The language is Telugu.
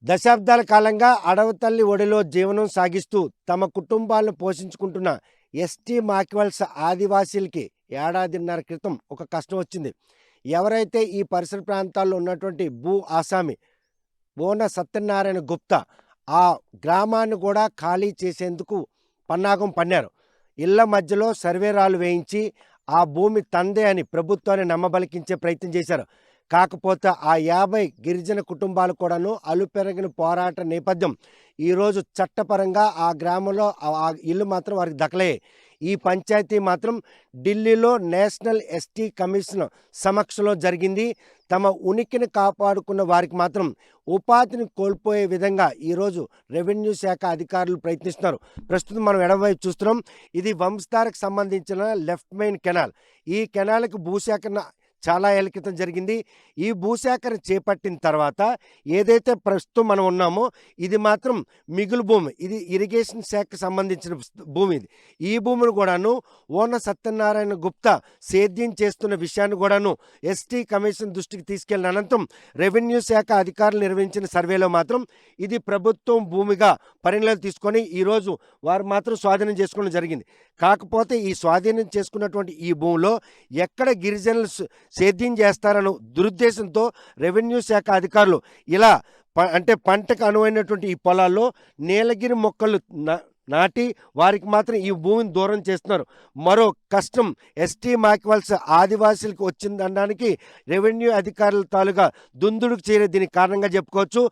దశాబ్దాల కాలంగా అడవితల్లి ఒడిలో జీవనం సాగిస్తూ తమ కుటుంబాలను పోషించుకుంటున్న ఎస్టీ మాక్వెల్స్ ఆదివాసీలకి ఏడాదిన్నర క్రితం ఒక కష్టం వచ్చింది. ఎవరైతే ఈ పరిసర ప్రాంతాల్లో ఉన్నటువంటి భూ ఆసామి బోన సత్యనారాయణ గుప్తా ఆ గ్రామాన్ని కూడా ఖాళీ చేసేందుకు పన్నాగం పన్నారు. ఇళ్ల మధ్యలో సర్వేరాలు వేయించి ఆ భూమి తందే అని ప్రభుత్వాన్ని నమ్మబలికించే ప్రయత్నం చేశారు. కాకపోతే ఆ 50 గిరిజన కుటుంబాలు కూడాను అలుపెరగిన పోరాట నేపథ్యం ఈరోజు చట్టపరంగా ఆ గ్రామంలో ఆ ఇల్లు మాత్రం వారికి దక్కలే. ఈ పంచాయతీ మాత్రం ఢిల్లీలో నేషనల్ ఎస్టీ కమిషన్ సమక్షంలో జరిగింది. తమ ఉనికిని కాపాడుకున్న వారికి మాత్రం ఉపాధిని కోల్పోయే విధంగా ఈరోజు రెవెన్యూ శాఖ అధికారులు ప్రయత్నిస్తున్నారు. ప్రస్తుతం మనం ఎడమవైపు చూస్తున్నాం. ఇది వంశధారకు సంబంధించిన లెఫ్ట్ మెయిన్ కెనాల్. ఈ కెనాల్కి భూసేకరణ చాలా ఏళ్ల క్రితం జరిగింది. ఈ భూసేకరణ చేపట్టిన తర్వాత ఏదైతే ప్రస్తుతం మనం ఉన్నామో ఇది మాత్రం మిగులు భూమి. ఇది ఇరిగేషన్ శాఖకు సంబంధించిన భూమి. ఇది ఈ భూమిని కూడాను ఓన సత్యనారాయణ గుప్తా సేద్యం చేస్తున్న విషయాన్ని కూడాను ఎస్టీ కమిషన్ దృష్టికి తీసుకెళ్లిన అనంతరం రెవెన్యూ శాఖ అధికారులు నిర్వహించిన సర్వేలో మాత్రం ఇది ప్రభుత్వం భూమిగా పరిగణలోకి తీసుకొని ఈరోజు వారు మాత్రం స్వాధీనం చేసుకోవడం జరిగింది. కాకపోతే ఈ స్వాధీనం చేసుకున్నటువంటి ఈ భూమిలో ఎక్కడ గిరిజనులు సేద్యం చేస్తారన్న దురుద్దేశంతో రెవెన్యూ శాఖ అధికారులు ఇలా అంటే పంటకు అనువైనటువంటి ఈ పొలాల్లో నీలగిరి మొక్కలు నాటి వారికి మాత్రం ఈ భూమిని దూరం చేస్తున్నారు. మరో కష్టం ఎస్టీ మాక్వెల్స్ ఆదివాసీలకు వచ్చిందనడానికి రెవెన్యూ అధికారుల తాలూగా దుందుడుకు చేరే దీనికి కారణంగా చెప్పుకోవచ్చు.